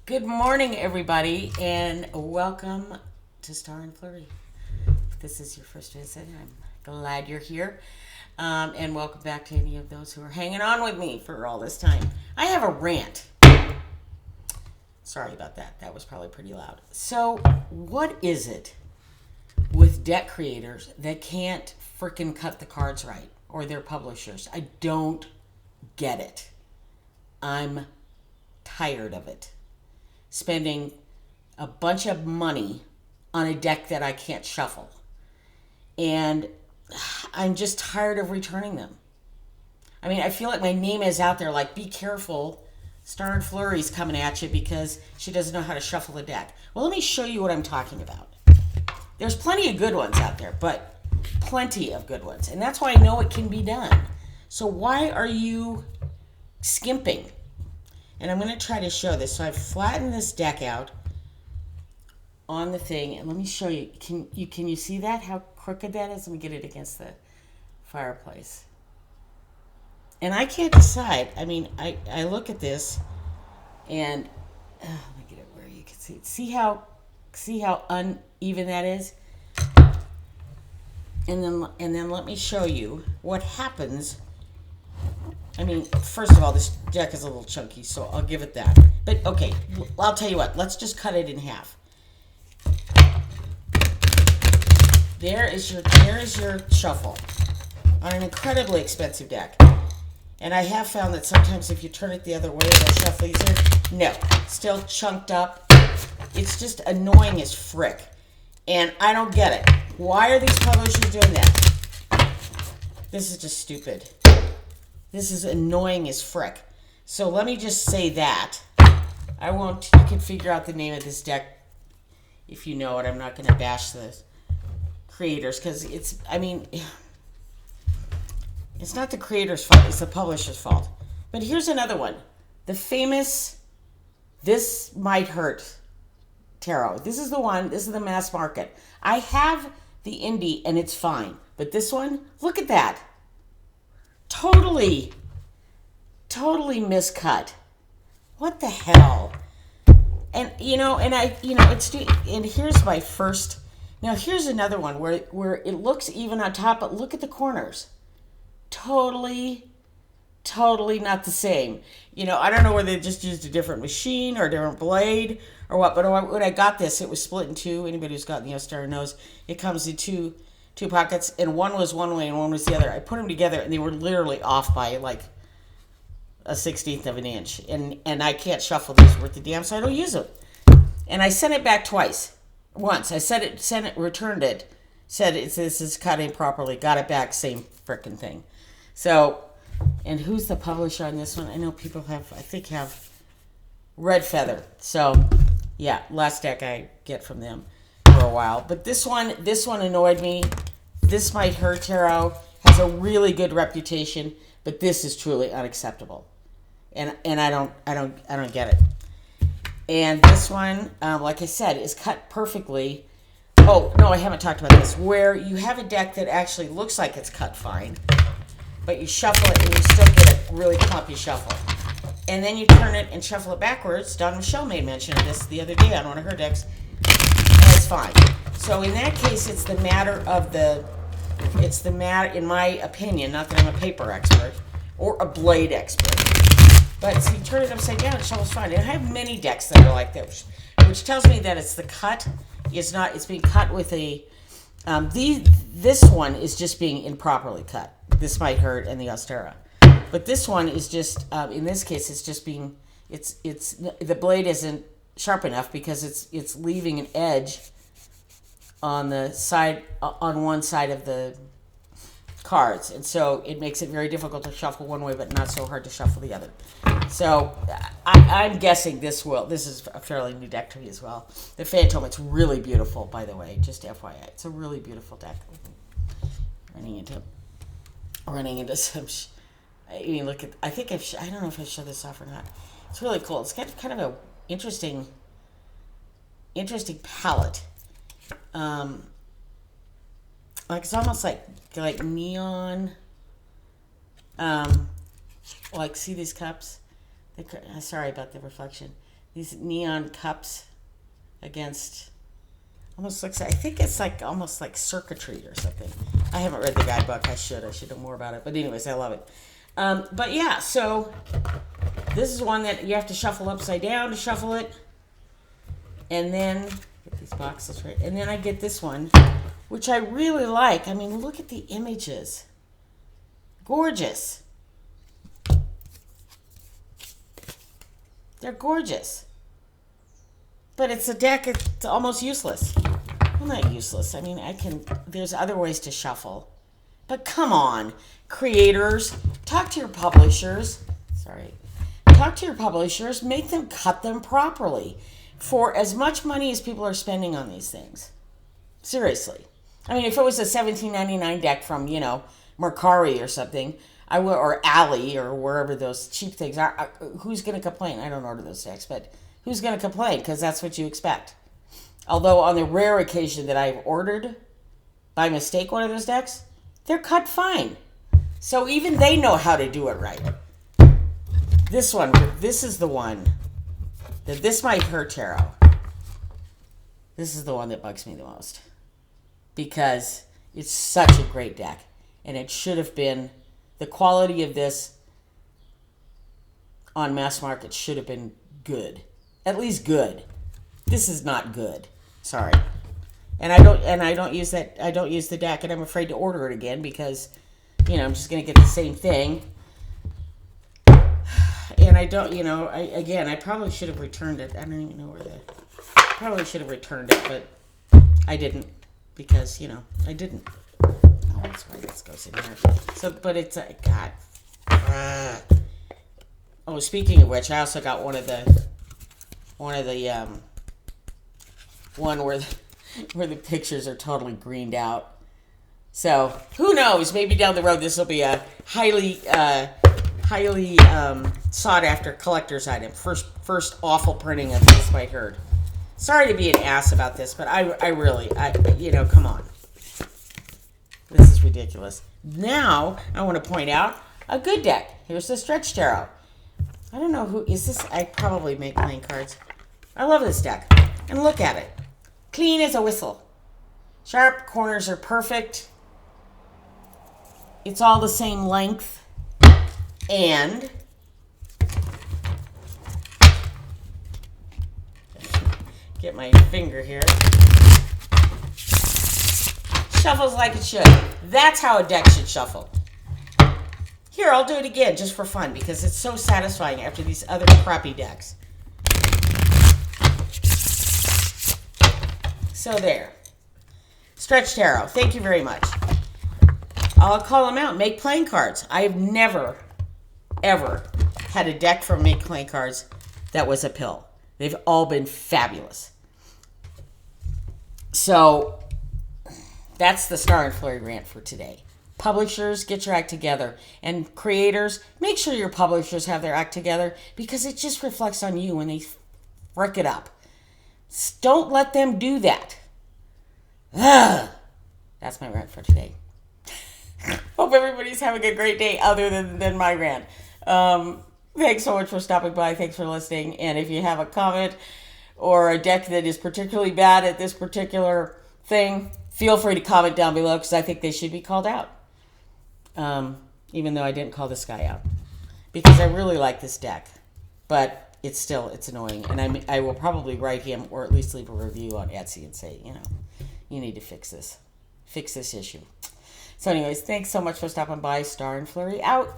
Good morning, everybody, and welcome to Star and Flurry. If this is your first visit, I'm glad you're here. And welcome back to any of those who are hanging on with me for all this time. I have a rant. Sorry about that. That was probably pretty loud. So, what is it with deck creators that can't freaking cut the cards right, or their publishers? I don't get it. I'm tired of it. Spending a bunch of money on a deck that I can't shuffle. And I'm just tired of returning them. I mean, I feel like my name is out there like, be careful, Star and Flurry's coming at you because she doesn't know how to shuffle the deck. Well, let me show you what I'm talking about. There's plenty of good ones out there, but plenty of good ones. And that's why I know it can be done. So why are you skimping? And I'm going to try to show this. So I've flattened this deck out on the thing. And let me show you. Can you see that? How crooked that is? Let me get it against the fireplace. And I can't decide. I mean, I look at this and let me get it where you can see it. See how uneven that is? And then let me show you what happens. I mean, first of all, this deck is a little chunky, so I'll give it that. But, okay, I'll tell you what. Let's just cut it in half. There is your shuffle on an incredibly expensive deck. And I have found that sometimes if you turn it the other way, it'll shuffle easier. No, still chunked up. It's just annoying as frick. And I don't get it. Why are these publishers doing that? This is just stupid. This is annoying as frick. So let me just say that. You can figure out the name of this deck if you know it. I'm not going to bash the creators because it's not the creator's fault. It's the publisher's fault. But here's another one. The famous This Might Hurt Tarot. This is the one. This is the mass market. I have the indie and it's fine. But this one, look at that. Totally miscut. What the hell? And and here's my first. Now here's another one where it looks even on top, but look at the corners. Totally not the same. I don't know whether they just used a different machine or a different blade or what. But when I got this, it was split in two. Anybody who's gotten the Ostara knows it comes in two pockets, and one was one way and one was the other. I put them together, and they were literally off by like a 1/16 of an inch. And I can't shuffle these worth of damn, so I don't use them. And I sent it back twice. Once I returned it, said this is cut improperly, got it back, same frickin' thing. So, and who's the publisher on this one? I know people have Red Feather. So, yeah, last deck I get from them for a while. But this one annoyed me. This Might Hurt Tarot has a really good reputation, but this is truly unacceptable. And I don't get it. And this one, like I said, is cut perfectly. Oh, no, I haven't talked about this. Where you have a deck that actually looks like it's cut fine, but you shuffle it and you still get a really clumpy shuffle. And then you turn it and shuffle it backwards. Dawn Michelle made mention of this the other day on one of her decks. And it's fine. So in that case, it's the matter, in my opinion, not that I'm a paper expert or a blade expert. But see, turn it upside down, it shuffles fine. And I have many decks that are like this, which tells me that it's the cut. It's being cut with a. This one is just being improperly cut. This Might Hurt and the Ostara. But this one is just, in this case, it's just being. It's the blade isn't sharp enough because it's leaving an edge on the side on one side of the cards, and so it makes it very difficult to shuffle one way, but not so hard to shuffle the other. So I'm guessing this is a fairly new deck to me as well. The Phantom, it's really beautiful, by the way, just FYI. It's a really beautiful deck. Running into some. I mean, look at. I think I don't know if I showed this off or not. It's really cool. It's got kind of a interesting palette. Like it's almost like neon. Like see these cups? Sorry about the reflection. these neon cups against, almost looks, I think it's like almost like circuitry or something. I haven't read the guidebook. I should know more about it. But anyways, I love it. But yeah, so this is one that you have to shuffle upside down to shuffle it. And then, get these boxes right. And then I get this one, which I really like. I mean, look at the images. Gorgeous. They're gorgeous. But it's a deck, it's almost useless. Well, not useless. I mean, there's other ways to shuffle. But come on, creators, talk to your publishers. Talk to your publishers, make them cut them properly for as much money as people are spending on these things. Seriously. I mean, if it was a $17.99 deck from, Mercari or something, or Alley or wherever those cheap things are, who's going to complain? I don't order those decks, but who's going to complain? Because that's what you expect. Although on the rare occasion that I've ordered by mistake one of those decks, they're cut fine. So even they know how to do it right. This is the one. This Might Hurt Tarot. This is the one that bugs me the most. Because it's such a great deck. And it should have been, the quality of this on mass market should have been good. At least good. This is not good. Sorry. And I don't use the deck, and I'm afraid to order it again because, I'm just going to get the same thing. And I don't, I probably should have returned it. I don't even know probably should have returned it, but I didn't because, I didn't. Oh, that's why this goes in here. So, but it's, God. Oh, speaking of which, I also got one where the pictures are totally greened out. So, who knows? Maybe down the road this will be a highly sought after collector's item. First awful printing of This Might Hurt. Sorry to be an ass about this, but I really, come on. This is ridiculous. Now, I want to point out a good deck. Here's the Stretch Tarot. I don't know who is this. I probably make playing cards. I love this deck. And look at it. Clean as a whistle. Sharp corners are perfect. It's all the same length. And get my finger here. Shuffles like it should. That's how a deck should shuffle. Here, I'll do it again just for fun because it's so satisfying after these other crappy decks. So there. Stretch Tarot. Thank you very much. I'll call them out. Make playing cards. I have never, ever had a deck from Make Playing Cards that was a pill. They've all been fabulous. So that's the Star and Flurry rant for today. Publishers, get your act together. And creators, make sure your publishers have their act together because it just reflects on you when they frick it up. Don't let them do that. Ugh. That's my rant for today. Hope everybody's having a great day other than my rant. Thanks so much for stopping by. Thanks for listening. And if you have a comment or a deck that is particularly bad at this particular thing, feel free to comment down below because I think they should be called out. Even though I didn't call this guy out. Because I really like this deck. But it's annoying. And I will probably write him or at least leave a review on Etsy and say, you need to fix this. Fix this issue. So anyways, thanks so much for stopping by. Star and Flurry out.